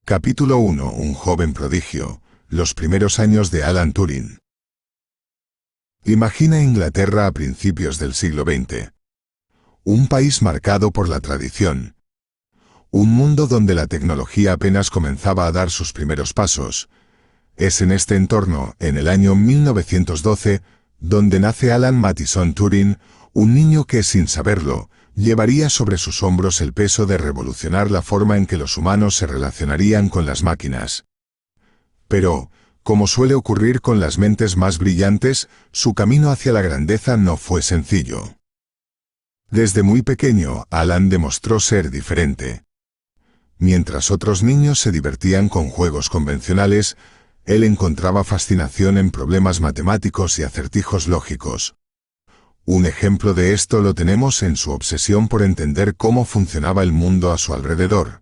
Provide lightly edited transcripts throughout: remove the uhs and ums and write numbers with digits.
Capítulo 1. Un joven prodigio. Los primeros años de Alan Turing. Imagina Inglaterra a principios del siglo XX. Un país marcado por la tradición. Un mundo donde la tecnología apenas comenzaba a dar sus primeros pasos. Es en este entorno, en el año 1912, donde nace Alan Mattison Turing, un niño que, sin saberlo, llevaría sobre sus hombros el peso de revolucionar la forma en que los humanos se relacionarían con las máquinas. Pero, como suele ocurrir con las mentes más brillantes, su camino hacia la grandeza no fue sencillo. Desde muy pequeño, Alan demostró ser diferente. Mientras otros niños se divertían con juegos convencionales, él encontraba fascinación en problemas matemáticos y acertijos lógicos. Un ejemplo de esto lo tenemos en su obsesión por entender cómo funcionaba el mundo a su alrededor.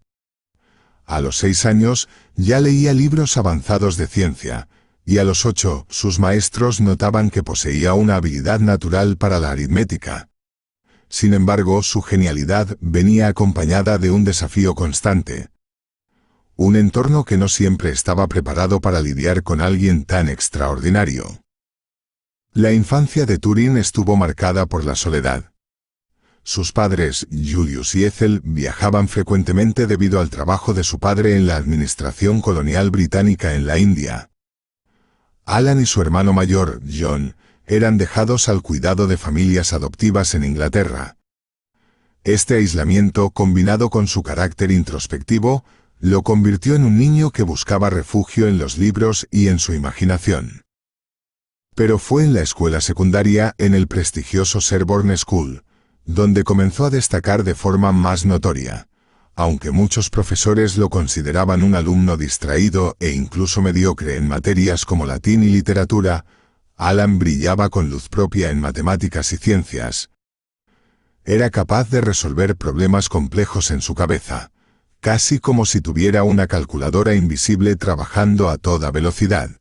A los 6 años, ya leía libros avanzados de ciencia, y a los 8, sus maestros notaban que poseía una habilidad natural para la aritmética. Sin embargo, su genialidad venía acompañada de un desafío constante. Un entorno que no siempre estaba preparado para lidiar con alguien tan extraordinario. La infancia de Turing estuvo marcada por la soledad. Sus padres, Julius y Ethel, viajaban frecuentemente debido al trabajo de su padre en la administración colonial británica en la India. Alan y su hermano mayor, John, eran dejados al cuidado de familias adoptivas en Inglaterra. Este aislamiento, combinado con su carácter introspectivo, lo convirtió en un niño que buscaba refugio en los libros y en su imaginación. Pero fue en la escuela secundaria, en el prestigioso Sherborne School, donde comenzó a destacar de forma más notoria. Aunque muchos profesores lo consideraban un alumno distraído e incluso mediocre en materias como latín y literatura, Alan brillaba con luz propia en matemáticas y ciencias. Era capaz de resolver problemas complejos en su cabeza, casi como si tuviera una calculadora invisible trabajando a toda velocidad.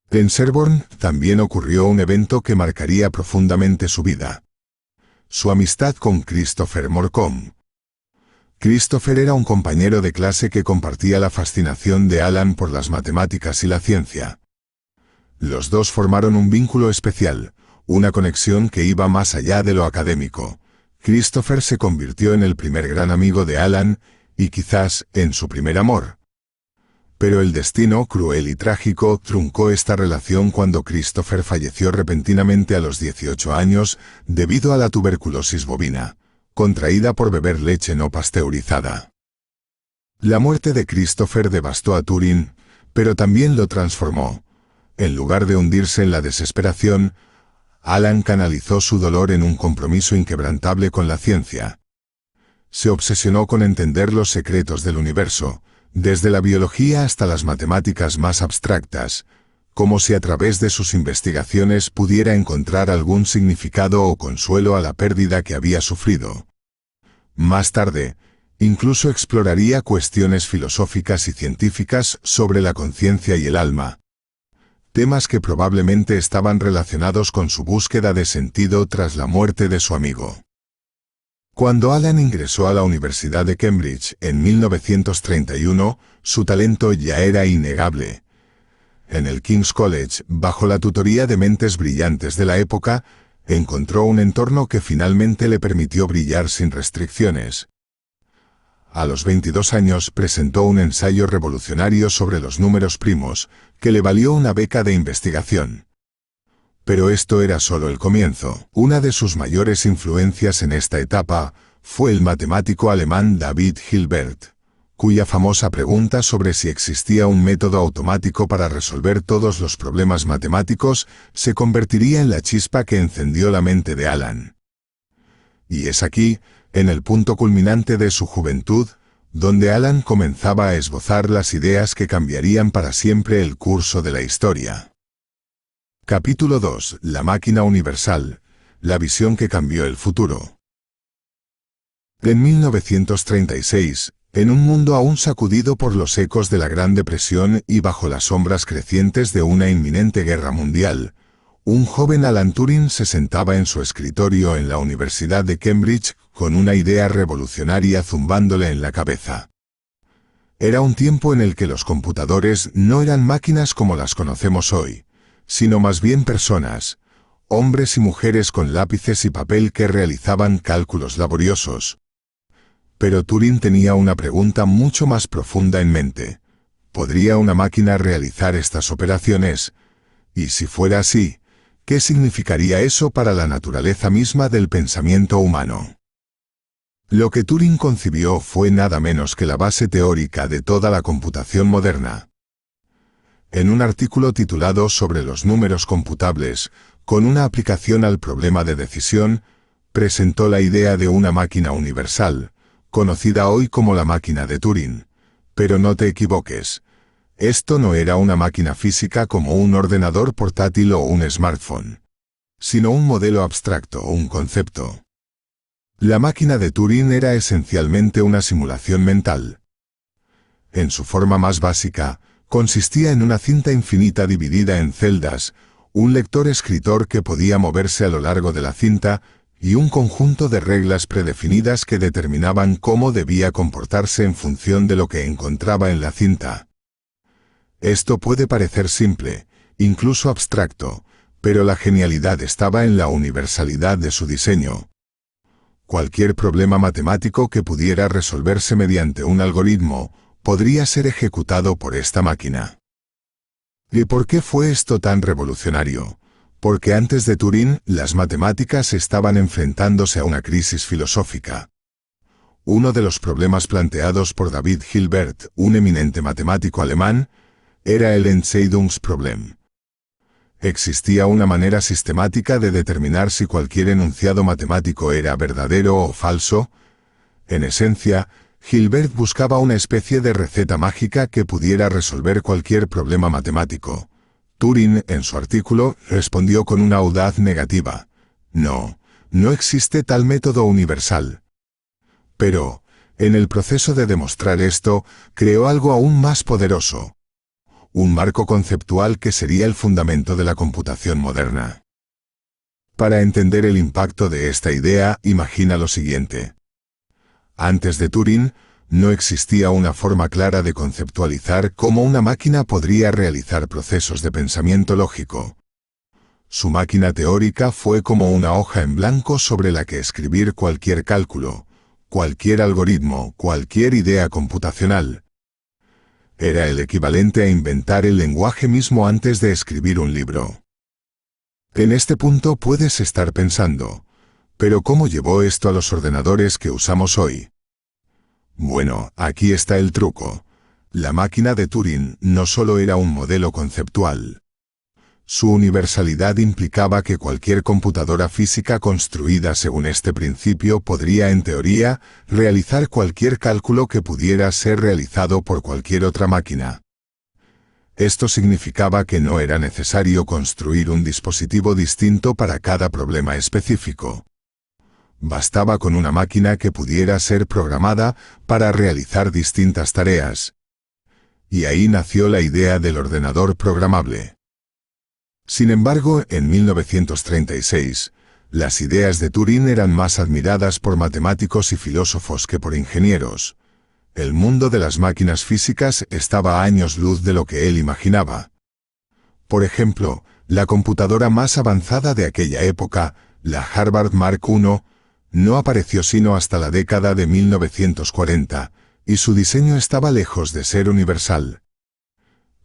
En Sherborne también ocurrió un evento que marcaría profundamente su vida. Su amistad con Christopher Morcom. Christopher era un compañero de clase que compartía la fascinación de Alan por las matemáticas y la ciencia. Los dos formaron un vínculo especial, una conexión que iba más allá de lo académico. Christopher se convirtió en el primer gran amigo de Alan, y quizás en su primer amor. Pero el destino, cruel y trágico, truncó esta relación cuando Christopher falleció repentinamente a los 18 años debido a la tuberculosis bovina, contraída por beber leche no pasteurizada. La muerte de Christopher devastó a Turing, pero también lo transformó. En lugar de hundirse en la desesperación, Alan canalizó su dolor en un compromiso inquebrantable con la ciencia. Se obsesionó con entender los secretos del universo, desde la biología hasta las matemáticas más abstractas, como si a través de sus investigaciones pudiera encontrar algún significado o consuelo a la pérdida que había sufrido. Más tarde, incluso exploraría cuestiones filosóficas y científicas sobre la conciencia y el alma, temas que probablemente estaban relacionados con su búsqueda de sentido tras la muerte de su amigo. Cuando Alan ingresó a la Universidad de Cambridge en 1931, su talento ya era innegable. En el King's College, bajo la tutoría de mentes brillantes de la época, encontró un entorno que finalmente le permitió brillar sin restricciones. A los 22 años presentó un ensayo revolucionario sobre los números primos, que le valió una beca de investigación. Pero esto era solo el comienzo. Una de sus mayores influencias en esta etapa fue el matemático alemán David Hilbert, cuya famosa pregunta sobre si existía un método automático para resolver todos los problemas matemáticos se convertiría en la chispa que encendió la mente de Alan. Y es aquí, en el punto culminante de su juventud, donde Alan comenzaba a esbozar las ideas que cambiarían para siempre el curso de la historia. Capítulo 2. La máquina universal. La visión que cambió el futuro. En 1936, en un mundo aún sacudido por los ecos de la Gran Depresión y bajo las sombras crecientes de una inminente guerra mundial, un joven Alan Turing se sentaba en su escritorio en la Universidad de Cambridge con una idea revolucionaria zumbándole en la cabeza. Era un tiempo en el que los computadores no eran máquinas como las conocemos hoy, sino más bien personas, hombres y mujeres con lápices y papel que realizaban cálculos laboriosos. Pero Turing tenía una pregunta mucho más profunda en mente. ¿Podría una máquina realizar estas operaciones? Y si fuera así, ¿qué significaría eso para la naturaleza misma del pensamiento humano? Lo que Turing concibió fue nada menos que la base teórica de toda la computación moderna. En un artículo titulado Sobre los números computables, con una aplicación al problema de decisión, presentó la idea de una máquina universal, conocida hoy como la máquina de Turing. Pero no te equivoques. Esto no era una máquina física como un ordenador portátil o un smartphone, sino un modelo abstracto o un concepto. La máquina de Turing era esencialmente una simulación mental. En su forma más básica, consistía en una cinta infinita dividida en celdas, un lector-escritor que podía moverse a lo largo de la cinta y un conjunto de reglas predefinidas que determinaban cómo debía comportarse en función de lo que encontraba en la cinta. Esto puede parecer simple, incluso abstracto, pero la genialidad estaba en la universalidad de su diseño. Cualquier problema matemático que pudiera resolverse mediante un algoritmo podría ser ejecutado por esta máquina. ¿Y por qué fue esto tan revolucionario? Porque antes de Turing, las matemáticas estaban enfrentándose a una crisis filosófica. Uno de los problemas planteados por David Hilbert, un eminente matemático alemán, era el Entscheidungsproblem. Existía una manera sistemática de determinar si cualquier enunciado matemático era verdadero o falso. En esencia, Hilbert buscaba una especie de receta mágica que pudiera resolver cualquier problema matemático. Turing, en su artículo, respondió con una audaz negativa. No existe tal método universal. Pero, en el proceso de demostrar esto, creó algo aún más poderoso. Un marco conceptual que sería el fundamento de la computación moderna. Para entender el impacto de esta idea, imagina lo siguiente. Antes de Turing, no existía una forma clara de conceptualizar cómo una máquina podría realizar procesos de pensamiento lógico. Su máquina teórica fue como una hoja en blanco sobre la que escribir cualquier cálculo, cualquier algoritmo, cualquier idea computacional. Era el equivalente a inventar el lenguaje mismo antes de escribir un libro. En este punto puedes estar pensando, ¿pero cómo llevó esto a los ordenadores que usamos hoy? Bueno, aquí está el truco. La máquina de Turing no solo era un modelo conceptual. Su universalidad implicaba que cualquier computadora física construida según este principio podría, en teoría, realizar cualquier cálculo que pudiera ser realizado por cualquier otra máquina. Esto significaba que no era necesario construir un dispositivo distinto para cada problema específico. Bastaba con una máquina que pudiera ser programada para realizar distintas tareas. Y ahí nació la idea del ordenador programable. Sin embargo, en 1936, las ideas de Turing eran más admiradas por matemáticos y filósofos que por ingenieros. El mundo de las máquinas físicas estaba a años luz de lo que él imaginaba. Por ejemplo, la computadora más avanzada de aquella época, la Harvard Mark I, no apareció sino hasta la década de 1940, y su diseño estaba lejos de ser universal.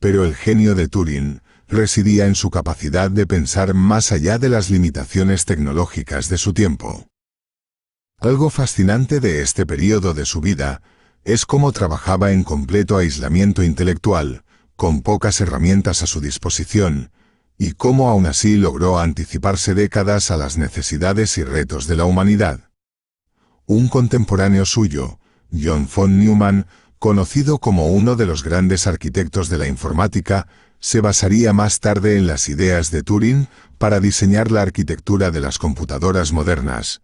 Pero el genio de Turing residía en su capacidad de pensar más allá de las limitaciones tecnológicas de su tiempo. Algo fascinante de este periodo de su vida es cómo trabajaba en completo aislamiento intelectual, con pocas herramientas a su disposición, y cómo aún así logró anticiparse décadas a las necesidades y retos de la humanidad. Un contemporáneo suyo, John von Neumann, conocido como uno de los grandes arquitectos de la informática, se basaría más tarde en las ideas de Turing para diseñar la arquitectura de las computadoras modernas.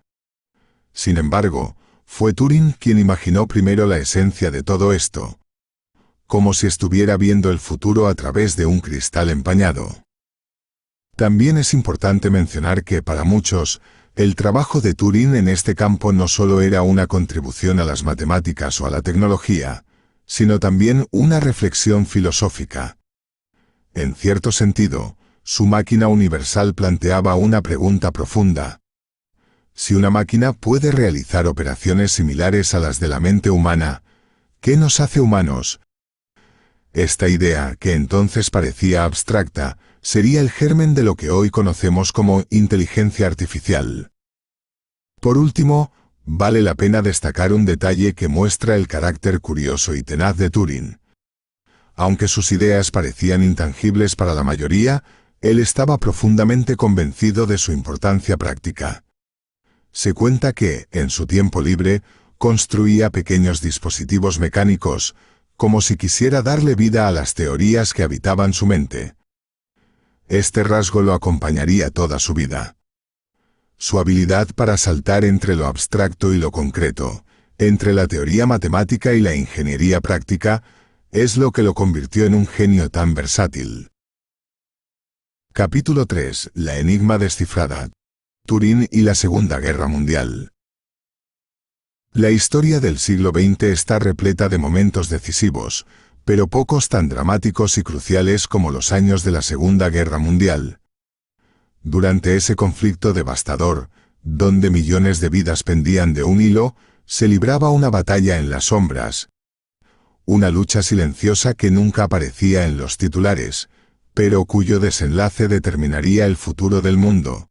Sin embargo, fue Turing quien imaginó primero la esencia de todo esto, como si estuviera viendo el futuro a través de un cristal empañado. También es importante mencionar que para muchos, el trabajo de Turing en este campo no solo era una contribución a las matemáticas o a la tecnología, sino también una reflexión filosófica. En cierto sentido, su máquina universal planteaba una pregunta profunda. Si una máquina puede realizar operaciones similares a las de la mente humana, ¿qué nos hace humanos? Esta idea, que entonces parecía abstracta, sería el germen de lo que hoy conocemos como inteligencia artificial. Por último, vale la pena destacar un detalle que muestra el carácter curioso y tenaz de Turing. Aunque sus ideas parecían intangibles para la mayoría, él estaba profundamente convencido de su importancia práctica. Se cuenta que, en su tiempo libre, construía pequeños dispositivos mecánicos, como si quisiera darle vida a las teorías que habitaban su mente. Este rasgo lo acompañaría toda su vida. Su habilidad para saltar entre lo abstracto y lo concreto, entre la teoría matemática y la ingeniería práctica, es lo que lo convirtió en un genio tan versátil. Capítulo 3. La enigma descifrada. Turing y la Segunda Guerra Mundial. La historia del siglo XX está repleta de momentos decisivos, pero pocos tan dramáticos y cruciales como los años de la Segunda Guerra Mundial. Durante ese conflicto devastador, donde millones de vidas pendían de un hilo, se libraba una batalla en las sombras. Una lucha silenciosa que nunca aparecía en los titulares, pero cuyo desenlace determinaría el futuro del mundo.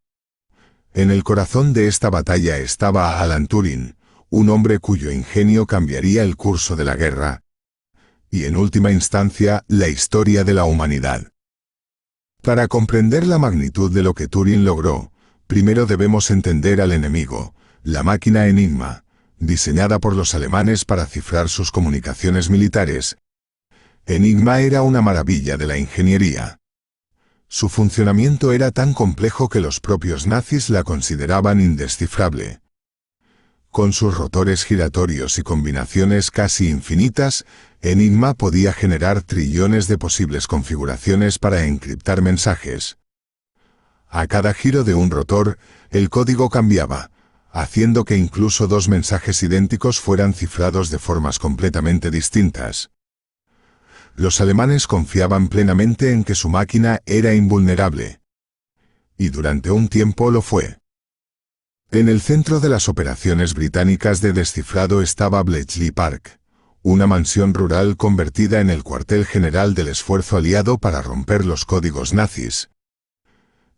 En el corazón de esta batalla estaba Alan Turing, un hombre cuyo ingenio cambiaría el curso de la guerra. Y en última instancia, la historia de la humanidad. Para comprender la magnitud de lo que Turing logró, primero debemos entender al enemigo, la máquina Enigma, diseñada por los alemanes para cifrar sus comunicaciones militares. Enigma era una maravilla de la ingeniería. Su funcionamiento era tan complejo que los propios nazis la consideraban indescifrable. Con sus rotores giratorios y combinaciones casi infinitas, Enigma podía generar trillones de posibles configuraciones para encriptar mensajes. A cada giro de un rotor, el código cambiaba, haciendo que incluso dos mensajes idénticos fueran cifrados de formas completamente distintas. Los alemanes confiaban plenamente en que su máquina era invulnerable. Y durante un tiempo lo fue. En el centro de las operaciones británicas de descifrado estaba Bletchley Park, una mansión rural convertida en el cuartel general del esfuerzo aliado para romper los códigos nazis.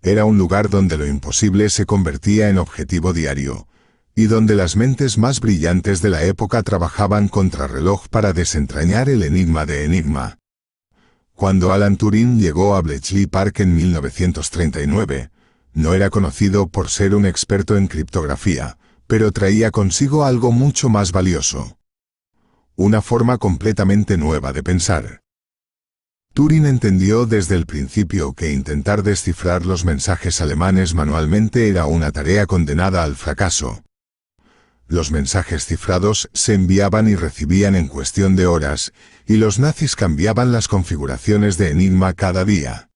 Era un lugar donde lo imposible se convertía en objetivo diario, y donde las mentes más brillantes de la época trabajaban contrarreloj para desentrañar el enigma de Enigma. Cuando Alan Turing llegó a Bletchley Park en 1939, no era conocido por ser un experto en criptografía, pero traía consigo algo mucho más valioso. Una forma completamente nueva de pensar. Turing entendió desde el principio que intentar descifrar los mensajes alemanes manualmente era una tarea condenada al fracaso. Los mensajes cifrados se enviaban y recibían en cuestión de horas, y los nazis cambiaban las configuraciones de Enigma cada día.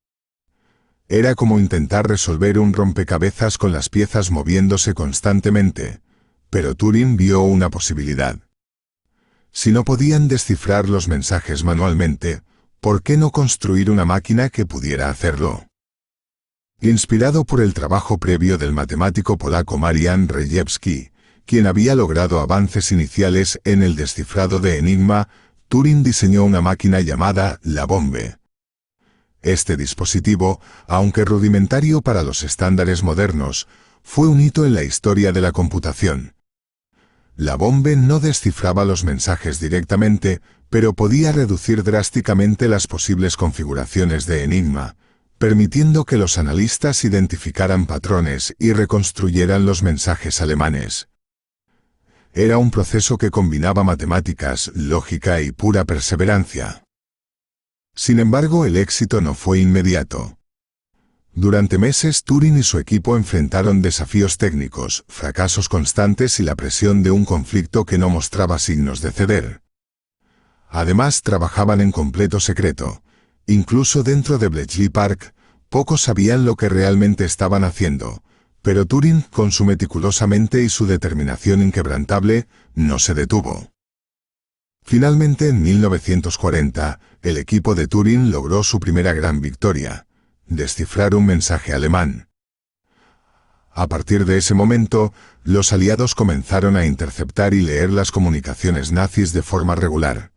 Era como intentar resolver un rompecabezas con las piezas moviéndose constantemente, pero Turing vio una posibilidad. Si no podían descifrar los mensajes manualmente, ¿por qué no construir una máquina que pudiera hacerlo? Inspirado por el trabajo previo del matemático polaco Marian Rejewski, quien había logrado avances iniciales en el descifrado de Enigma, Turing diseñó una máquina llamada la Bombe. Este dispositivo, aunque rudimentario para los estándares modernos, fue un hito en la historia de la computación. La Bombe no descifraba los mensajes directamente, pero podía reducir drásticamente las posibles configuraciones de Enigma, permitiendo que los analistas identificaran patrones y reconstruyeran los mensajes alemanes. Era un proceso que combinaba matemáticas, lógica y pura perseverancia. Sin embargo, el éxito no fue inmediato. Durante meses, Turing y su equipo enfrentaron desafíos técnicos, fracasos constantes y la presión de un conflicto que no mostraba signos de ceder. Además, trabajaban en completo secreto. Incluso dentro de Bletchley Park, pocos sabían lo que realmente estaban haciendo, pero Turing, con su meticulosa mente y su determinación inquebrantable, no se detuvo. Finalmente, en 1940, el equipo de Turing logró su primera gran victoria: descifrar un mensaje alemán. A partir de ese momento, los aliados comenzaron a interceptar y leer las comunicaciones nazis de forma regular.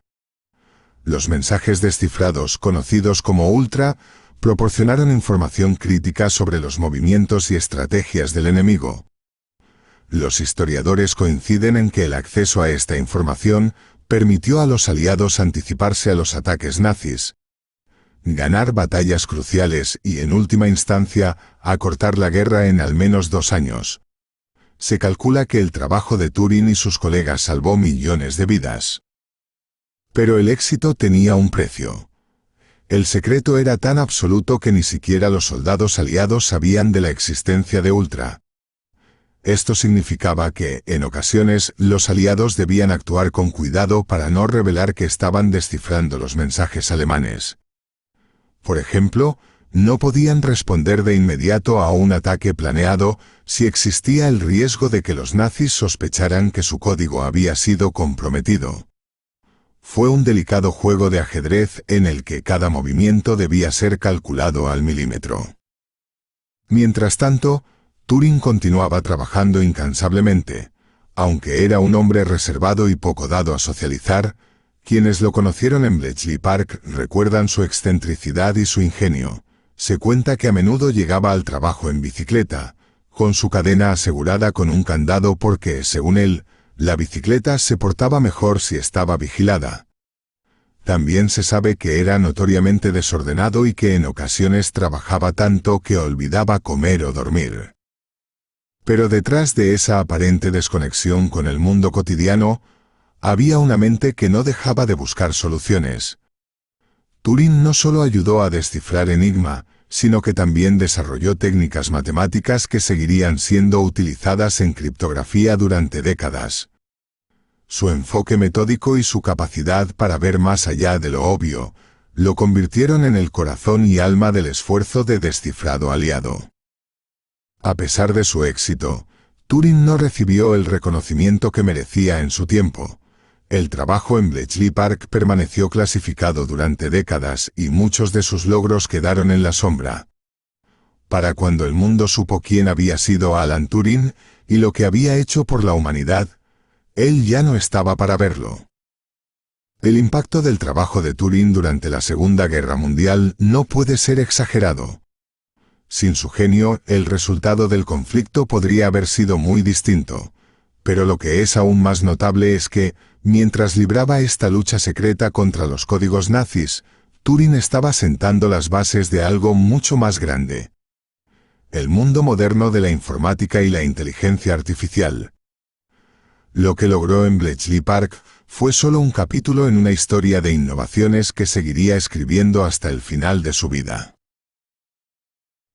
Los mensajes descifrados, conocidos como Ultra, proporcionaron información crítica sobre los movimientos y estrategias del enemigo. Los historiadores coinciden en que el acceso a esta información permitió a los aliados anticiparse a los ataques nazis, ganar batallas cruciales y, en última instancia, acortar la guerra en al menos 2 años. Se calcula que el trabajo de Turing y sus colegas salvó millones de vidas. Pero el éxito tenía un precio. El secreto era tan absoluto que ni siquiera los soldados aliados sabían de la existencia de Ultra. Esto significaba que, en ocasiones, los aliados debían actuar con cuidado para no revelar que estaban descifrando los mensajes alemanes. Por ejemplo, no podían responder de inmediato a un ataque planeado si existía el riesgo de que los nazis sospecharan que su código había sido comprometido. Fue un delicado juego de ajedrez en el que cada movimiento debía ser calculado al milímetro. Mientras tanto, Turing continuaba trabajando incansablemente. Aunque era un hombre reservado y poco dado a socializar, quienes lo conocieron en Bletchley Park recuerdan su excentricidad y su ingenio. Se cuenta que a menudo llegaba al trabajo en bicicleta, con su cadena asegurada con un candado porque, según él, la bicicleta se portaba mejor si estaba vigilada. También se sabe que era notoriamente desordenado y que en ocasiones trabajaba tanto que olvidaba comer o dormir. Pero detrás de esa aparente desconexión con el mundo cotidiano, había una mente que no dejaba de buscar soluciones. Turing no solo ayudó a descifrar Enigma, sino que también desarrolló técnicas matemáticas que seguirían siendo utilizadas en criptografía durante décadas. Su enfoque metódico y su capacidad para ver más allá de lo obvio, lo convirtieron en el corazón y alma del esfuerzo de descifrado aliado. A pesar de su éxito, Turing no recibió el reconocimiento que merecía en su tiempo. El trabajo en Bletchley Park permaneció clasificado durante décadas y muchos de sus logros quedaron en la sombra. Para cuando el mundo supo quién había sido Alan Turing y lo que había hecho por la humanidad, él ya no estaba para verlo. El impacto del trabajo de Turing durante la Segunda Guerra Mundial no puede ser exagerado. Sin su genio, el resultado del conflicto podría haber sido muy distinto. Pero lo que es aún más notable es que, mientras libraba esta lucha secreta contra los códigos nazis, Turing estaba sentando las bases de algo mucho más grande: el mundo moderno de la informática y la inteligencia artificial. Lo que logró en Bletchley Park fue solo un capítulo en una historia de innovaciones que seguiría escribiendo hasta el final de su vida.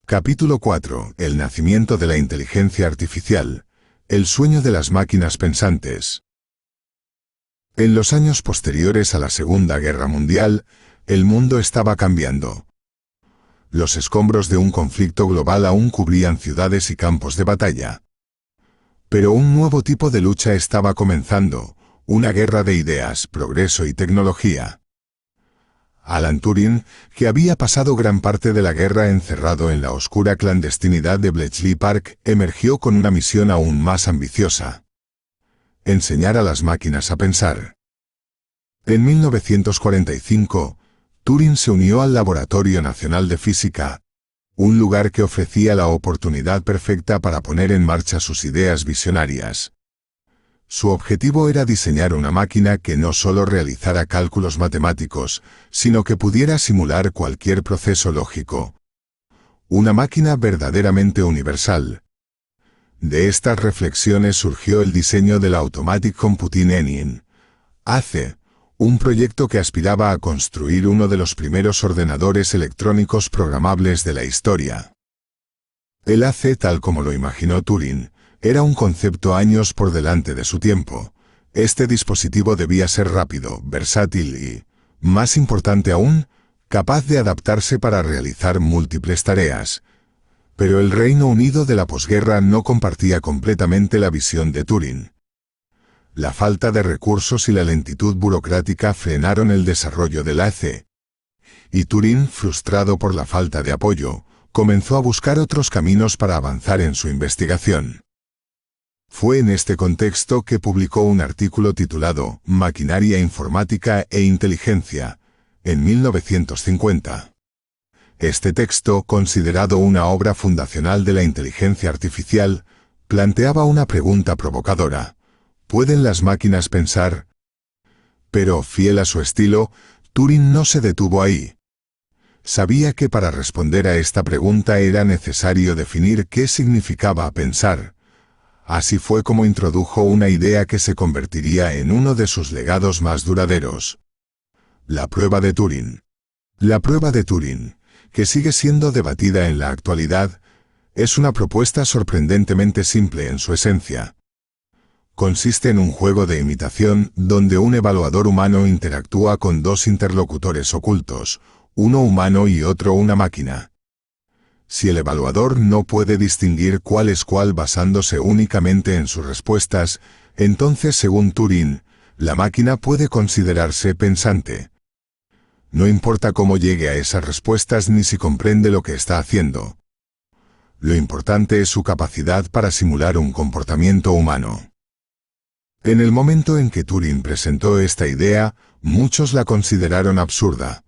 Capítulo 4. El nacimiento de la inteligencia artificial. El sueño de las máquinas pensantes. En los años posteriores a la Segunda Guerra Mundial, el mundo estaba cambiando. Los escombros de un conflicto global aún cubrían ciudades y campos de batalla. Pero un nuevo tipo de lucha estaba comenzando, una guerra de ideas, progreso y tecnología. Alan Turing, que había pasado gran parte de la guerra encerrado en la oscura clandestinidad de Bletchley Park, emergió con una misión aún más ambiciosa: enseñar a las máquinas a pensar. En 1945, Turing se unió al Laboratorio Nacional de Física, un lugar que ofrecía la oportunidad perfecta para poner en marcha sus ideas visionarias. Su objetivo era diseñar una máquina que no solo realizara cálculos matemáticos, sino que pudiera simular cualquier proceso lógico. Una máquina verdaderamente universal. De estas reflexiones surgió el diseño de la Automatic Computing Engine, ACE, un proyecto que aspiraba a construir uno de los primeros ordenadores electrónicos programables de la historia. El ACE, tal como lo imaginó Turing, era un concepto años por delante de su tiempo. Este dispositivo debía ser rápido, versátil y, más importante aún, capaz de adaptarse para realizar múltiples tareas. Pero el Reino Unido de la posguerra no compartía completamente la visión de Turing. La falta de recursos y la lentitud burocrática frenaron el desarrollo del AC. Y Turing, frustrado por la falta de apoyo, comenzó a buscar otros caminos para avanzar en su investigación. Fue en este contexto que publicó un artículo titulado Maquinaria informática e inteligencia, en 1950. Este texto, considerado una obra fundacional de la inteligencia artificial, planteaba una pregunta provocadora: ¿pueden las máquinas pensar? Pero, fiel a su estilo, Turing no se detuvo ahí. Sabía que para responder a esta pregunta era necesario definir qué significaba pensar. Así fue como introdujo una idea que se convertiría en uno de sus legados más duraderos: la prueba de Turing. La prueba de Turing, que sigue siendo debatida en la actualidad, es una propuesta sorprendentemente simple en su esencia. Consiste en un juego de imitación donde un evaluador humano interactúa con dos interlocutores ocultos, uno humano y otro una máquina. Si el evaluador no puede distinguir cuál es cuál basándose únicamente en sus respuestas, entonces, según Turing, la máquina puede considerarse pensante. No importa cómo llegue a esas respuestas ni si comprende lo que está haciendo. Lo importante es su capacidad para simular un comportamiento humano. En el momento en que Turing presentó esta idea, muchos la consideraron absurda.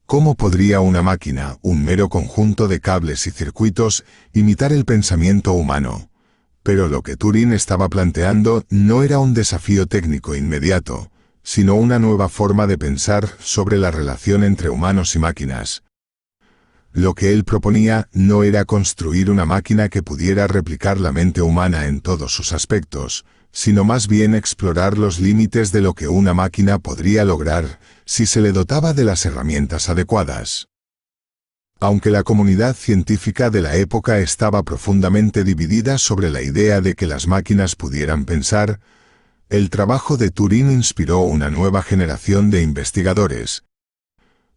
¿Cómo podría una máquina, un mero conjunto de cables y circuitos, imitar el pensamiento humano? Pero lo que Turing estaba planteando no era un desafío técnico inmediato, sino una nueva forma de pensar sobre la relación entre humanos y máquinas. Lo que él proponía no era construir una máquina que pudiera replicar la mente humana en todos sus aspectos, sino más bien explorar los límites de lo que una máquina podría lograr si se le dotaba de las herramientas adecuadas. Aunque la comunidad científica de la época estaba profundamente dividida sobre la idea de que las máquinas pudieran pensar, el trabajo de Turing inspiró una nueva generación de investigadores.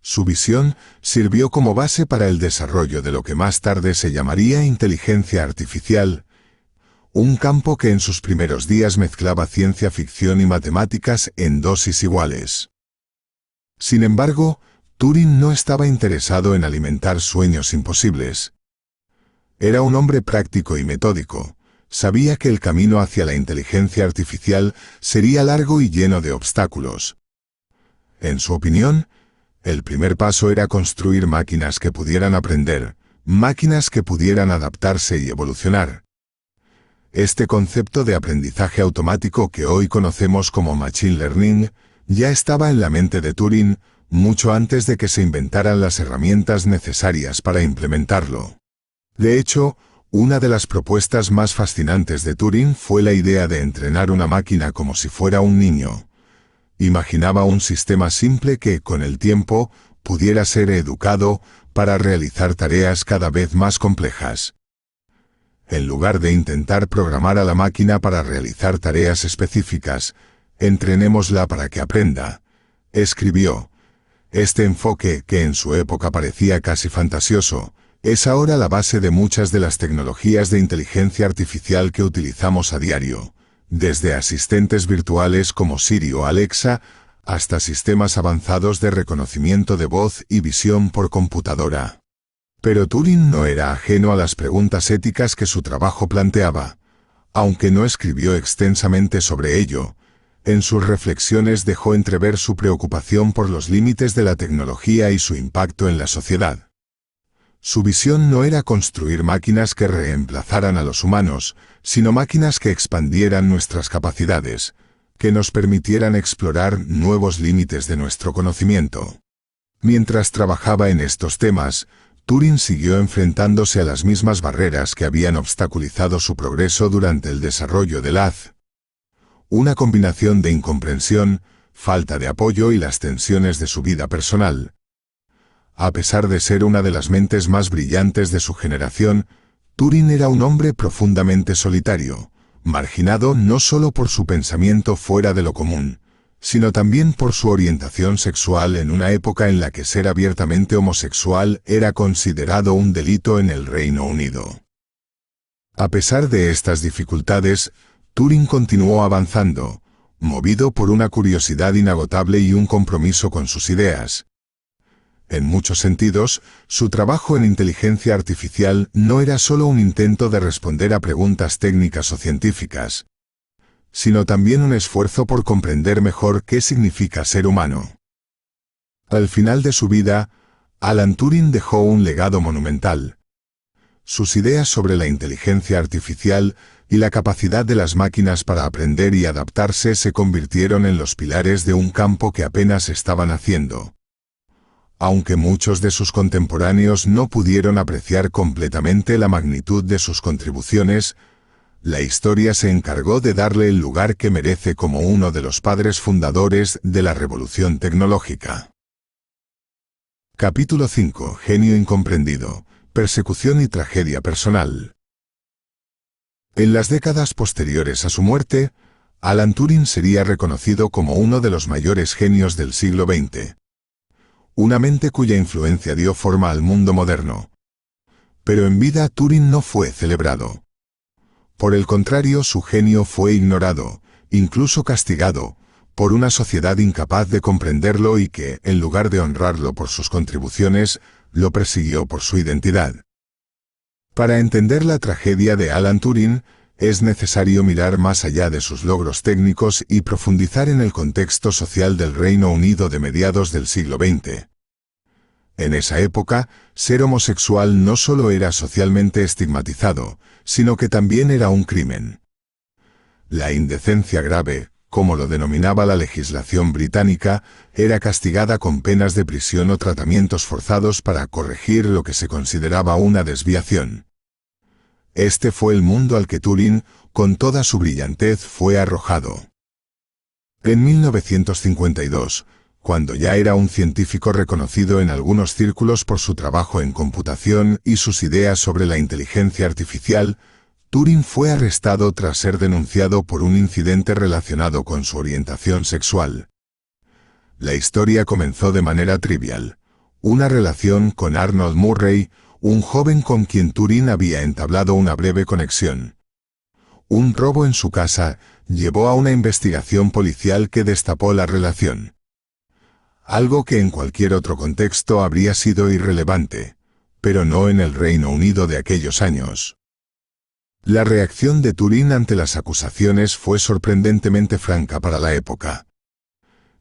Su visión sirvió como base para el desarrollo de lo que más tarde se llamaría inteligencia artificial, un campo que en sus primeros días mezclaba ciencia ficción y matemáticas en dosis iguales. Sin embargo, Turing no estaba interesado en alimentar sueños imposibles. Era un hombre práctico y metódico. Sabía que el camino hacia la inteligencia artificial sería largo y lleno de obstáculos. En su opinión, el primer paso era construir máquinas que pudieran aprender, máquinas que pudieran adaptarse y evolucionar. Este concepto de aprendizaje automático que hoy conocemos como Machine Learning ya estaba en la mente de Turing mucho antes de que se inventaran las herramientas necesarias para implementarlo. De hecho, una de las propuestas más fascinantes de Turing fue la idea de entrenar una máquina como si fuera un niño. Imaginaba un sistema simple que, con el tiempo, pudiera ser educado para realizar tareas cada vez más complejas. En lugar de intentar programar a la máquina para realizar tareas específicas, entrenémosla para que aprenda, escribió. Este enfoque, que en su época parecía casi fantasioso, es ahora la base de muchas de las tecnologías de inteligencia artificial que utilizamos a diario, desde asistentes virtuales como Siri o Alexa, hasta sistemas avanzados de reconocimiento de voz y visión por computadora. Pero Turing no era ajeno a las preguntas éticas que su trabajo planteaba. Aunque no escribió extensamente sobre ello, en sus reflexiones dejó entrever su preocupación por los límites de la tecnología y su impacto en la sociedad. Su visión no era construir máquinas que reemplazaran a los humanos, sino máquinas que expandieran nuestras capacidades, que nos permitieran explorar nuevos límites de nuestro conocimiento. Mientras trabajaba en estos temas, Turing siguió enfrentándose a las mismas barreras que habían obstaculizado su progreso durante el desarrollo del haz. Una combinación de incomprensión, falta de apoyo y las tensiones de su vida personal. A pesar de ser una de las mentes más brillantes de su generación, Turing era un hombre profundamente solitario, marginado no solo por su pensamiento fuera de lo común, sino también por su orientación sexual en una época en la que ser abiertamente homosexual era considerado un delito en el Reino Unido. A pesar de estas dificultades, Turing continuó avanzando, movido por una curiosidad inagotable y un compromiso con sus ideas. En muchos sentidos, su trabajo en inteligencia artificial no era solo un intento de responder a preguntas técnicas o científicas, sino también un esfuerzo por comprender mejor qué significa ser humano. Al final de su vida, Alan Turing dejó un legado monumental. Sus ideas sobre la inteligencia artificial y la capacidad de las máquinas para aprender y adaptarse se convirtieron en los pilares de un campo que apenas estaba naciendo. Aunque muchos de sus contemporáneos no pudieron apreciar completamente la magnitud de sus contribuciones, la historia se encargó de darle el lugar que merece como uno de los padres fundadores de la revolución tecnológica. Capítulo 5. Genio incomprendido. Persecución y tragedia personal. En las décadas posteriores a su muerte, Alan Turing sería reconocido como uno de los mayores genios del siglo XX. Una mente cuya influencia dio forma al mundo moderno. Pero en vida Turing no fue celebrado. Por el contrario, su genio fue ignorado, incluso castigado, por una sociedad incapaz de comprenderlo y que, en lugar de honrarlo por sus contribuciones, lo persiguió por su identidad. Para entender la tragedia de Alan Turing, es necesario mirar más allá de sus logros técnicos y profundizar en el contexto social del Reino Unido de mediados del siglo XX. En esa época, ser homosexual no solo era socialmente estigmatizado, sino que también era un crimen. La indecencia grave, como lo denominaba la legislación británica, era castigada con penas de prisión o tratamientos forzados para corregir lo que se consideraba una desviación. Este fue el mundo al que Turing, con toda su brillantez, fue arrojado. En 1952, cuando ya era un científico reconocido en algunos círculos por su trabajo en computación y sus ideas sobre la inteligencia artificial, Turing fue arrestado tras ser denunciado por un incidente relacionado con su orientación sexual. La historia comenzó de manera trivial: una relación con Arnold Murray, un joven con quien Turing había entablado una breve conexión. Un robo en su casa llevó a una investigación policial que destapó la relación. Algo que en cualquier otro contexto habría sido irrelevante, pero no en el Reino Unido de aquellos años. La reacción de Turing ante las acusaciones fue sorprendentemente franca para la época.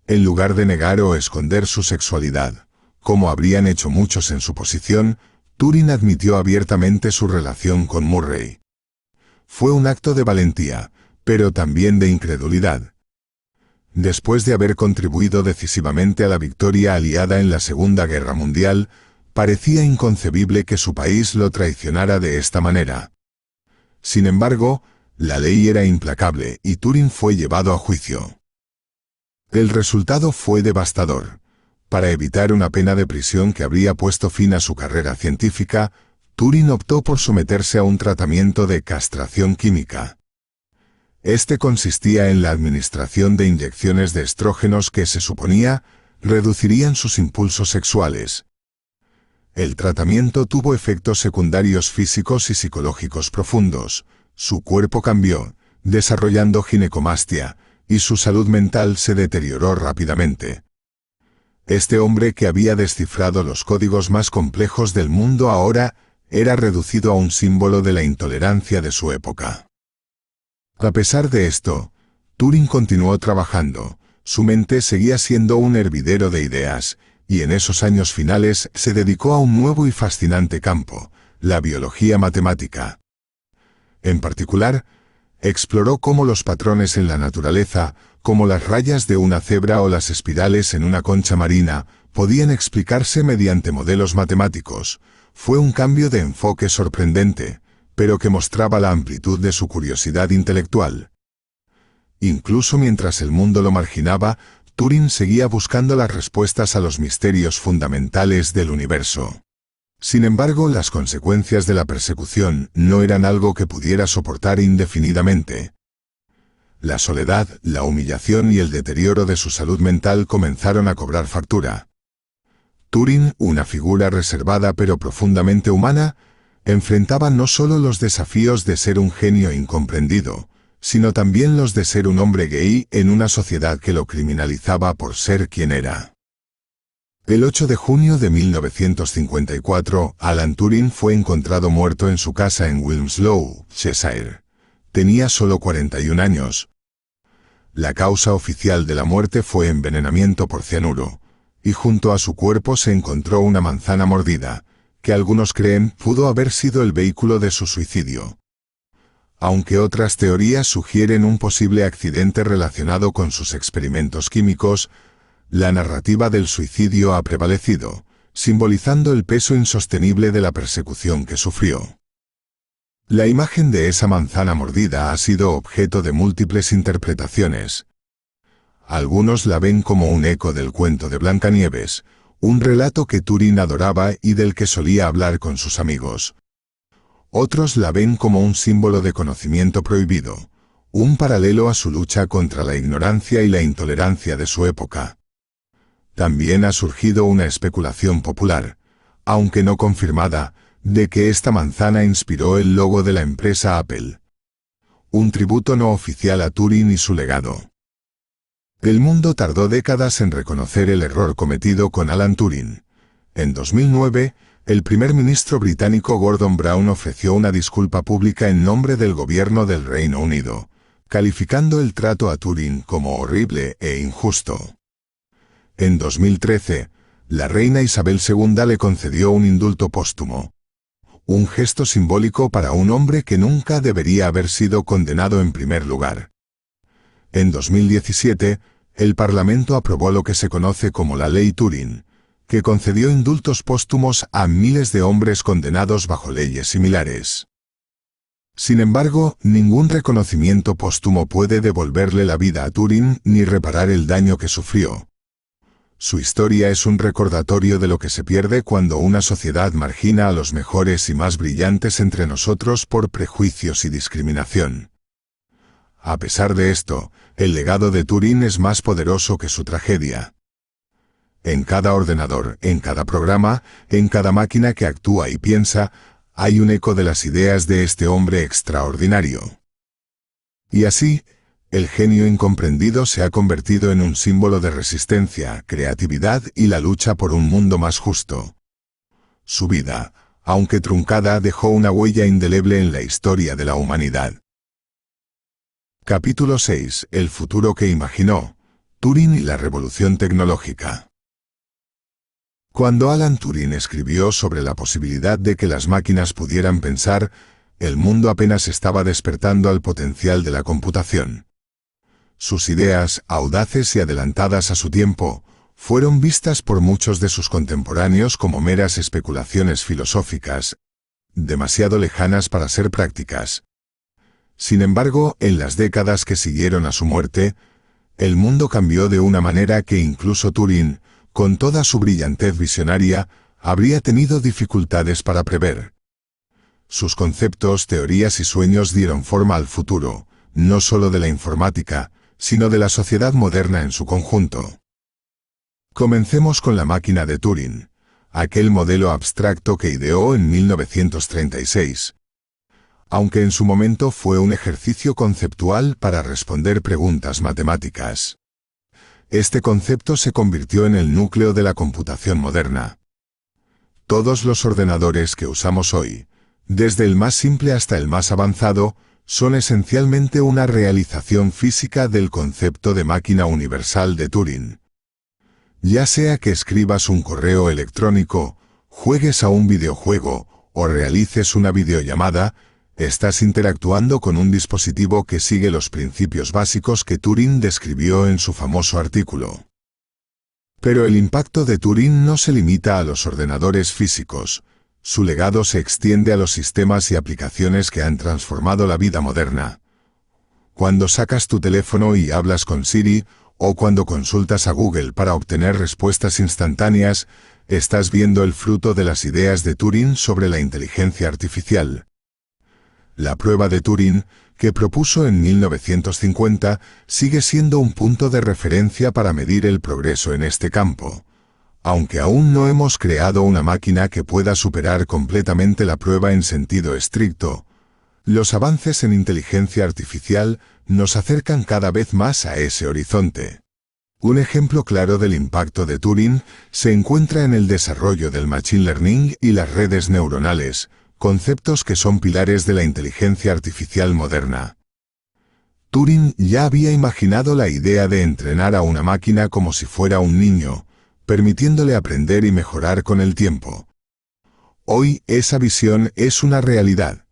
En lugar de negar o esconder su sexualidad, como habrían hecho muchos en su posición, Turing admitió abiertamente su relación con Murray. Fue un acto de valentía, pero también de incredulidad. Después de haber contribuido decisivamente a la victoria aliada en la Segunda Guerra Mundial, parecía inconcebible que su país lo traicionara de esta manera. Sin embargo, la ley era implacable y Turing fue llevado a juicio. El resultado fue devastador. Para evitar una pena de prisión que habría puesto fin a su carrera científica, Turing optó por someterse a un tratamiento de castración química. Este consistía en la administración de inyecciones de estrógenos que se suponía reducirían sus impulsos sexuales. El tratamiento tuvo efectos secundarios físicos y psicológicos profundos. Su cuerpo cambió, desarrollando ginecomastia, y su salud mental se deterioró rápidamente. Este hombre que había descifrado los códigos más complejos del mundo ahora era reducido a un símbolo de la intolerancia de su época. A pesar de esto, Turing continuó trabajando. Su mente seguía siendo un hervidero de ideas, y en esos años finales se dedicó a un nuevo y fascinante campo: la biología matemática. En particular, exploró cómo los patrones en la naturaleza, como las rayas de una cebra o las espirales en una concha marina, podían explicarse mediante modelos matemáticos. Fue un cambio de enfoque sorprendente, pero que mostraba la amplitud de su curiosidad intelectual. Incluso mientras el mundo lo marginaba, Turing seguía buscando las respuestas a los misterios fundamentales del universo. Sin embargo, las consecuencias de la persecución no eran algo que pudiera soportar indefinidamente. La soledad, la humillación y el deterioro de su salud mental comenzaron a cobrar factura. Turing, una figura reservada pero profundamente humana, enfrentaba no solo los desafíos de ser un genio incomprendido, sino también los de ser un hombre gay en una sociedad que lo criminalizaba por ser quien era. El 8 de junio de 1954, Alan Turing fue encontrado muerto en su casa en Wilmslow, Cheshire. Tenía solo 41 años. La causa oficial de la muerte fue envenenamiento por cianuro, y junto a su cuerpo se encontró una manzana mordida, que algunos creen pudo haber sido el vehículo de su suicidio. Aunque otras teorías sugieren un posible accidente relacionado con sus experimentos químicos, la narrativa del suicidio ha prevalecido, simbolizando el peso insostenible de la persecución que sufrió. La imagen de esa manzana mordida ha sido objeto de múltiples interpretaciones. Algunos la ven como un eco del cuento de Blancanieves, un relato que Turing adoraba y del que solía hablar con sus amigos. Otros la ven como un símbolo de conocimiento prohibido, un paralelo a su lucha contra la ignorancia y la intolerancia de su época. También ha surgido una especulación popular, aunque no confirmada, de que esta manzana inspiró el logo de la empresa Apple. Un tributo no oficial a Turing y su legado. El mundo tardó décadas en reconocer el error cometido con Alan Turing. En 2009, el primer ministro británico Gordon Brown ofreció una disculpa pública en nombre del gobierno del Reino Unido, calificando el trato a Turing como horrible e injusto. En 2013, la reina Isabel II le concedió un indulto póstumo, un gesto simbólico para un hombre que nunca debería haber sido condenado en primer lugar. En 2017, el Parlamento aprobó lo que se conoce como la Ley Turing, que concedió indultos póstumos a miles de hombres condenados bajo leyes similares. Sin embargo, ningún reconocimiento póstumo puede devolverle la vida a Turing ni reparar el daño que sufrió. Su historia es un recordatorio de lo que se pierde cuando una sociedad margina a los mejores y más brillantes entre nosotros por prejuicios y discriminación. A pesar de esto, el legado de Turing es más poderoso que su tragedia. En cada ordenador, en cada programa, en cada máquina que actúa y piensa, hay un eco de las ideas de este hombre extraordinario. Y así, el genio incomprendido se ha convertido en un símbolo de resistencia, creatividad y la lucha por un mundo más justo. Su vida, aunque truncada, dejó una huella indeleble en la historia de la humanidad. Capítulo 6. El futuro que imaginó. Turing y la revolución tecnológica. Cuando Alan Turing escribió sobre la posibilidad de que las máquinas pudieran pensar, el mundo apenas estaba despertando al potencial de la computación. Sus ideas, audaces y adelantadas a su tiempo, fueron vistas por muchos de sus contemporáneos como meras especulaciones filosóficas, demasiado lejanas para ser prácticas. Sin embargo, en las décadas que siguieron a su muerte, el mundo cambió de una manera que incluso Turing, con toda su brillantez visionaria, habría tenido dificultades para prever. Sus conceptos, teorías y sueños dieron forma al futuro, no solo de la informática, sino de la sociedad moderna en su conjunto. Comencemos con la máquina de Turing, aquel modelo abstracto que ideó en 1936. Aunque en su momento fue un ejercicio conceptual para responder preguntas matemáticas. Este concepto se convirtió en el núcleo de la computación moderna. Todos los ordenadores que usamos hoy, desde el más simple hasta el más avanzado, son esencialmente una realización física del concepto de máquina universal de Turing. Ya sea que escribas un correo electrónico, juegues a un videojuego o realices una videollamada, estás interactuando con un dispositivo que sigue los principios básicos que Turing describió en su famoso artículo. Pero el impacto de Turing no se limita a los ordenadores físicos. Su legado se extiende a los sistemas y aplicaciones que han transformado la vida moderna. Cuando sacas tu teléfono y hablas con Siri, o cuando consultas a Google para obtener respuestas instantáneas, estás viendo el fruto de las ideas de Turing sobre la inteligencia artificial. La prueba de Turing, que propuso en 1950, sigue siendo un punto de referencia para medir el progreso en este campo. Aunque aún no hemos creado una máquina que pueda superar completamente la prueba en sentido estricto, Los avances en inteligencia artificial nos acercan cada vez más a ese horizonte. Un ejemplo claro del impacto de Turing se encuentra en el desarrollo del Machine Learning y las redes neuronales, conceptos que son pilares de la inteligencia artificial moderna. Turing ya había imaginado la idea de entrenar a una máquina como si fuera un niño, permitiéndole aprender y mejorar con el tiempo. Hoy esa visión es una realidad.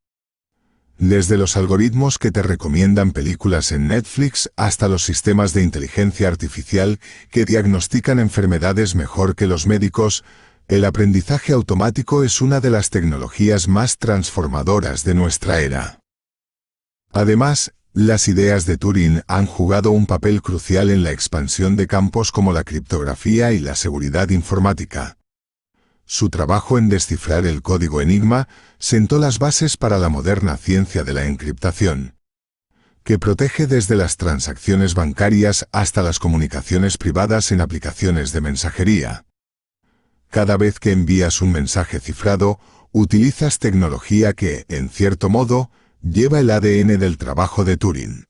Desde los algoritmos que te recomiendan películas en Netflix hasta los sistemas de inteligencia artificial que diagnostican enfermedades mejor que los médicos, el aprendizaje automático es una de las tecnologías más transformadoras de nuestra era. Además, las ideas de Turing han jugado un papel crucial en la expansión de campos como la criptografía y la seguridad informática. Su trabajo en descifrar el código Enigma sentó las bases para la moderna ciencia de la encriptación, que protege desde las transacciones bancarias hasta las comunicaciones privadas en aplicaciones de mensajería. Cada vez que envías un mensaje cifrado, utilizas tecnología que, en cierto modo, lleva el ADN del trabajo de Turing.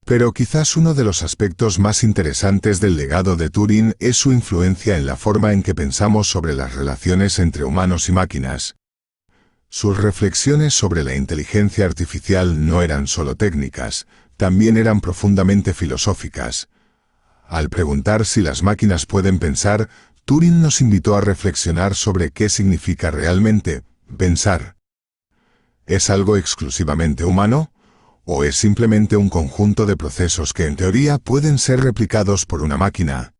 Pero quizás uno de los aspectos más interesantes del legado de Turing es su influencia en la forma en que pensamos sobre las relaciones entre humanos y máquinas. Sus reflexiones sobre la inteligencia artificial no eran solo técnicas, también eran profundamente filosóficas. Al preguntar si las máquinas pueden pensar, Turing nos invitó a reflexionar sobre qué significa realmente pensar. ¿Es algo exclusivamente humano? ¿O es simplemente un conjunto de procesos que en teoría pueden ser replicados por una máquina?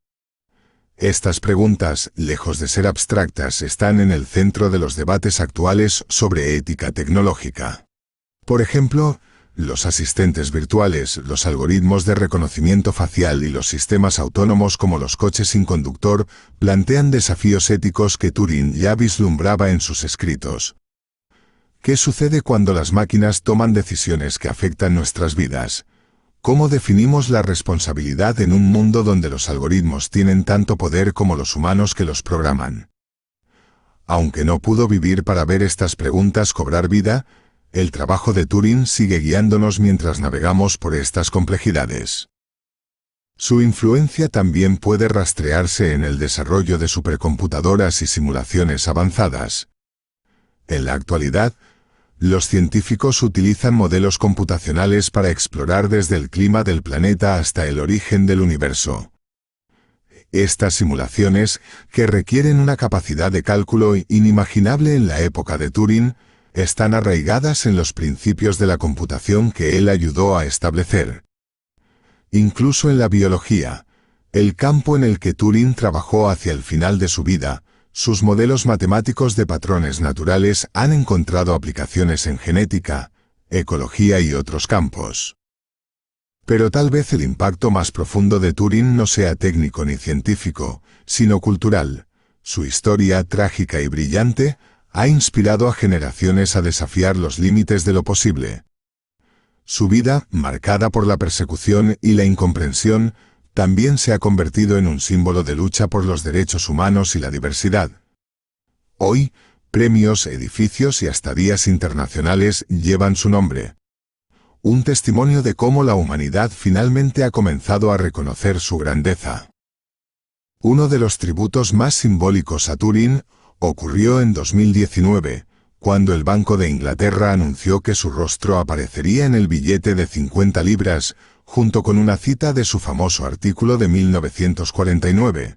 Estas preguntas, lejos de ser abstractas, están en el centro de los debates actuales sobre ética tecnológica. Por ejemplo, los asistentes virtuales, los algoritmos de reconocimiento facial y los sistemas autónomos como los coches sin conductor plantean desafíos éticos que Turing ya vislumbraba en sus escritos. ¿Qué sucede cuando las máquinas toman decisiones que afectan nuestras vidas? ¿Cómo definimos la responsabilidad en un mundo donde los algoritmos tienen tanto poder como los humanos que los programan? Aunque no pudo vivir para ver estas preguntas cobrar vida, el trabajo de Turing sigue guiándonos mientras navegamos por estas complejidades. Su influencia también puede rastrearse en el desarrollo de supercomputadoras y simulaciones avanzadas. En la actualidad, los científicos utilizan modelos computacionales para explorar desde el clima del planeta hasta el origen del universo. Estas simulaciones, que requieren una capacidad de cálculo inimaginable en la época de Turing, están arraigadas en los principios de la computación que él ayudó a establecer. Incluso en la biología, el campo en el que Turing trabajó hacia el final de su vida, sus modelos matemáticos de patrones naturales han encontrado aplicaciones en genética, ecología y otros campos. Pero tal vez el impacto más profundo de Turing no sea técnico ni científico, sino cultural. Su historia trágica y brillante ha inspirado a generaciones a desafiar los límites de lo posible. Su vida, marcada por la persecución y la incomprensión, también se ha convertido en un símbolo de lucha por los derechos humanos y la diversidad. Hoy, premios, edificios y hasta días internacionales llevan su nombre. Un testimonio de cómo la humanidad finalmente ha comenzado a reconocer su grandeza. Uno de los tributos más simbólicos a Turing ocurrió en 2019, cuando el Banco de Inglaterra anunció que su rostro aparecería en el billete de 50 libras, junto con una cita de su famoso artículo de 1949.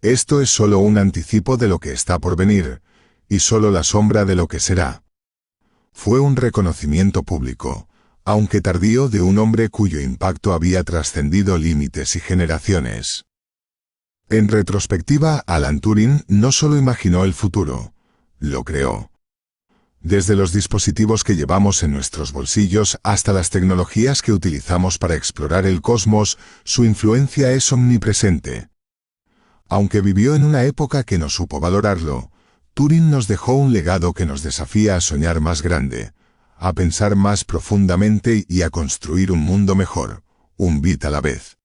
Esto es solo un anticipo de lo que está por venir, y solo la sombra de lo que será. Fue un reconocimiento público, aunque tardío, de un hombre cuyo impacto había trascendido límites y generaciones. En retrospectiva, Alan Turing no solo imaginó el futuro, lo creó. Desde los dispositivos que llevamos en nuestros bolsillos hasta las tecnologías que utilizamos para explorar el cosmos, su influencia es omnipresente. Aunque vivió en una época que no supo valorarlo, Turing nos dejó un legado que nos desafía a soñar más grande, a pensar más profundamente y a construir un mundo mejor, un bit a la vez.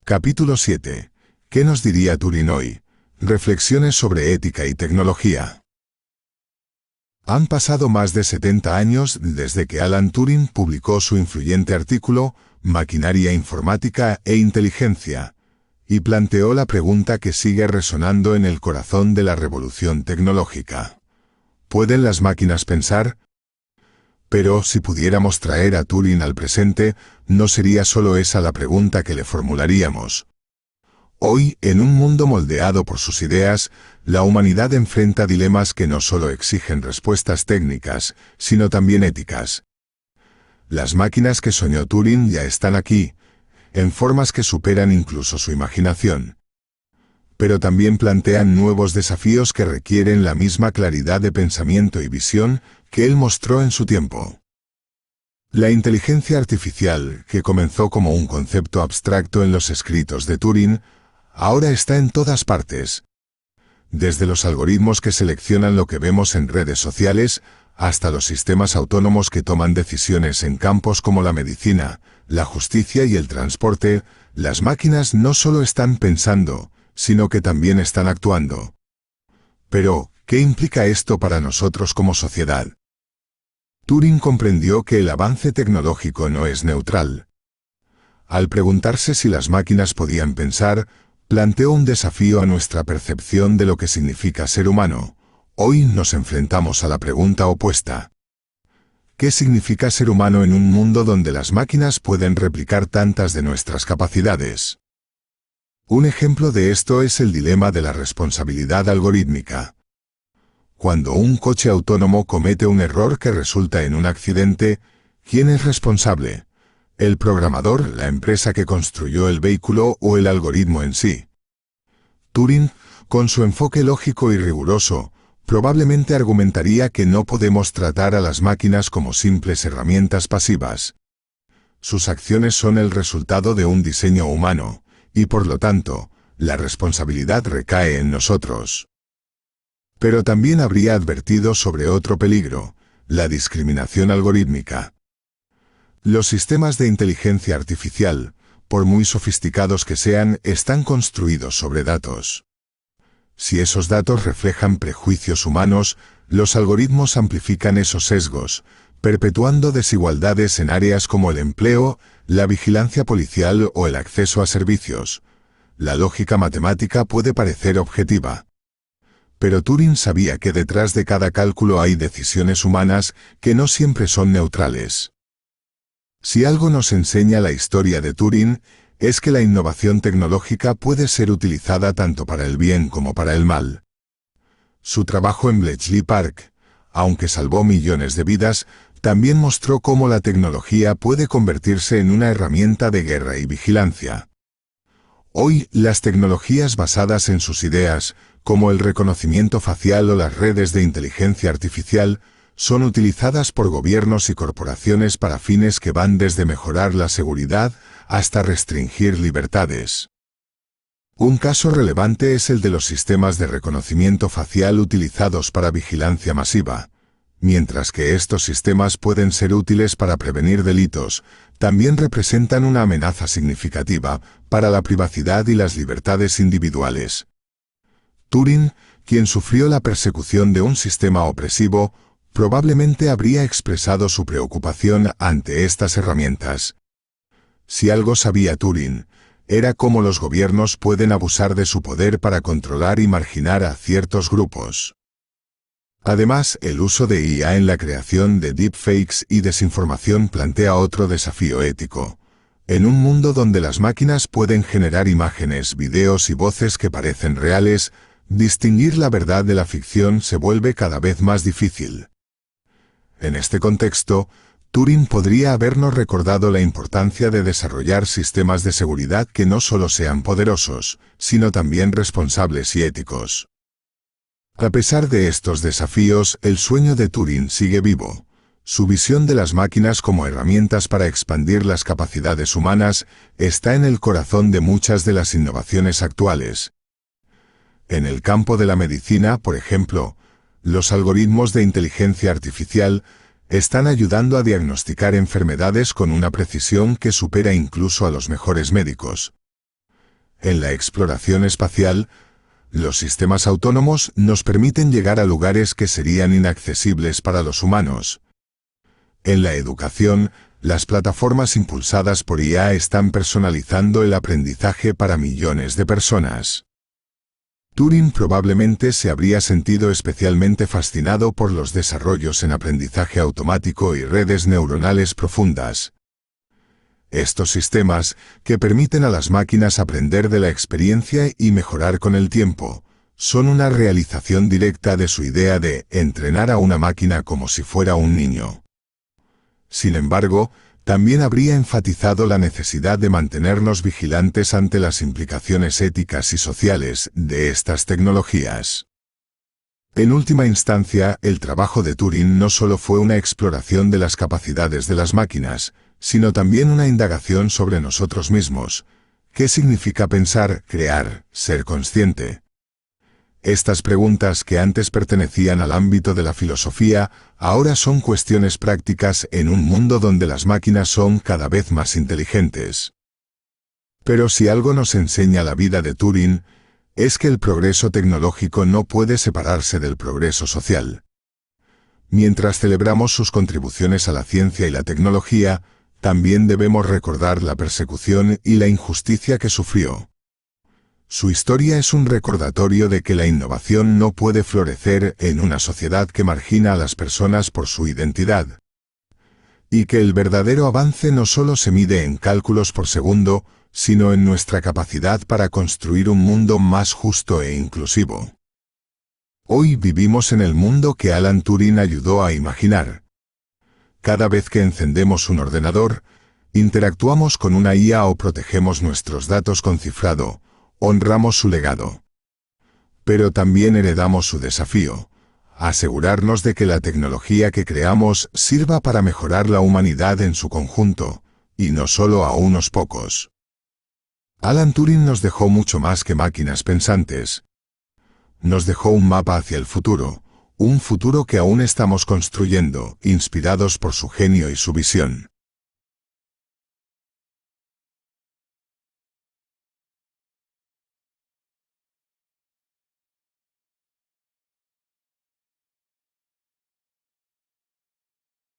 Capítulo 7. ¿Qué nos diría Turing hoy? Reflexiones sobre ética y tecnología. Han pasado más de 70 años desde que Alan Turing publicó su influyente artículo Maquinaria informática e inteligencia, y planteó la pregunta que sigue resonando en el corazón de la revolución tecnológica. ¿Pueden las máquinas pensar? Pero si pudiéramos traer a Turing al presente, no sería solo esa la pregunta que le formularíamos. Hoy, en un mundo moldeado por sus ideas, la humanidad enfrenta dilemas que no solo exigen respuestas técnicas, sino también éticas. Las máquinas que soñó Turing ya están aquí, en formas que superan incluso su imaginación. Pero también plantean nuevos desafíos que requieren la misma claridad de pensamiento y visión que él mostró en su tiempo. La inteligencia artificial, que comenzó como un concepto abstracto en los escritos de Turing, ahora está en todas partes. Desde los algoritmos que seleccionan lo que vemos en redes sociales, hasta los sistemas autónomos que toman decisiones en campos como la medicina, la justicia y el transporte, las máquinas no solo están pensando, sino que también están actuando. Pero, ¿qué implica esto para nosotros como sociedad? Turing comprendió que el avance tecnológico no es neutral. Al preguntarse si las máquinas podían pensar, planteó un desafío a nuestra percepción de lo que significa ser humano. Hoy nos enfrentamos a la pregunta opuesta. ¿Qué significa ser humano en un mundo donde las máquinas pueden replicar tantas de nuestras capacidades? Un ejemplo de esto es el dilema de la responsabilidad algorítmica. Cuando un coche autónomo comete un error que resulta en un accidente, ¿quién es responsable? ¿El programador, la empresa que construyó el vehículo o el algoritmo en sí? Turing, con su enfoque lógico y riguroso, probablemente argumentaría que no podemos tratar a las máquinas como simples herramientas pasivas. Sus acciones son el resultado de un diseño humano, y por lo tanto, la responsabilidad recae en nosotros. Pero también habría advertido sobre otro peligro, la discriminación algorítmica. Los sistemas de inteligencia artificial, por muy sofisticados que sean, están construidos sobre datos. Si esos datos reflejan prejuicios humanos, los algoritmos amplifican esos sesgos, perpetuando desigualdades en áreas como el empleo, la vigilancia policial o el acceso a servicios. La lógica matemática puede parecer objetiva. Pero Turing sabía que detrás de cada cálculo hay decisiones humanas que no siempre son neutrales. Si algo nos enseña la historia de Turing, es que la innovación tecnológica puede ser utilizada tanto para el bien como para el mal. Su trabajo en Bletchley Park, aunque salvó millones de vidas, también mostró cómo la tecnología puede convertirse en una herramienta de guerra y vigilancia. Hoy, las tecnologías basadas en sus ideas, como el reconocimiento facial o las redes de inteligencia artificial, son utilizadas por gobiernos y corporaciones para fines que van desde mejorar la seguridad hasta restringir libertades. Un caso relevante es el de los sistemas de reconocimiento facial utilizados para vigilancia masiva. Mientras que estos sistemas pueden ser útiles para prevenir delitos, también representan una amenaza significativa para la privacidad y las libertades individuales. Turing, quien sufrió la persecución de un sistema opresivo, probablemente habría expresado su preocupación ante estas herramientas. Si algo sabía Turing, era cómo los gobiernos pueden abusar de su poder para controlar y marginar a ciertos grupos. Además, el uso de IA en la creación de deepfakes y desinformación plantea otro desafío ético. En un mundo donde las máquinas pueden generar imágenes, videos y voces que parecen reales, distinguir la verdad de la ficción se vuelve cada vez más difícil. En este contexto, Turing podría habernos recordado la importancia de desarrollar sistemas de seguridad que no solo sean poderosos, sino también responsables y éticos. A pesar de estos desafíos, el sueño de Turing sigue vivo. Su visión de las máquinas como herramientas para expandir las capacidades humanas está en el corazón de muchas de las innovaciones actuales. En el campo de la medicina, por ejemplo, los algoritmos de inteligencia artificial están ayudando a diagnosticar enfermedades con una precisión que supera incluso a los mejores médicos. En la exploración espacial, Los sistemas autónomos nos permiten llegar a lugares que serían inaccesibles para los humanos. En la educación, las plataformas impulsadas por IA están personalizando el aprendizaje para millones de personas. Turing probablemente se habría sentido especialmente fascinado por los desarrollos en aprendizaje automático y redes neuronales profundas. Estos sistemas, que permiten a las máquinas aprender de la experiencia y mejorar con el tiempo, son una realización directa de su idea de entrenar a una máquina como si fuera un niño. Sin embargo, también habría enfatizado la necesidad de mantenernos vigilantes ante las implicaciones éticas y sociales de estas tecnologías. En última instancia, el trabajo de Turing no solo fue una exploración de las capacidades de las máquinas, sino también una indagación sobre nosotros mismos. ¿Qué significa pensar, crear, ser consciente? Estas preguntas que antes pertenecían al ámbito de la filosofía, ahora son cuestiones prácticas en un mundo donde las máquinas son cada vez más inteligentes. Pero si algo nos enseña la vida de Turing, es que el progreso tecnológico no puede separarse del progreso social. Mientras celebramos sus contribuciones a la ciencia y la tecnología, también debemos recordar la persecución y la injusticia que sufrió. Su historia es un recordatorio de que la innovación no puede florecer en una sociedad que margina a las personas por su identidad. Y que el verdadero avance no solo se mide en cálculos por segundo, sino en nuestra capacidad para construir un mundo más justo e inclusivo. Hoy vivimos en el mundo que Alan Turing ayudó a imaginar. Cada vez que encendemos un ordenador, interactuamos con una IA o protegemos nuestros datos con cifrado, honramos su legado. Pero también heredamos su desafío: asegurarnos de que la tecnología que creamos sirva para mejorar la humanidad en su conjunto, y no solo a unos pocos. Alan Turing nos dejó mucho más que máquinas pensantes. Nos dejó un mapa hacia el futuro, un futuro que aún estamos construyendo, inspirados por su genio y su visión.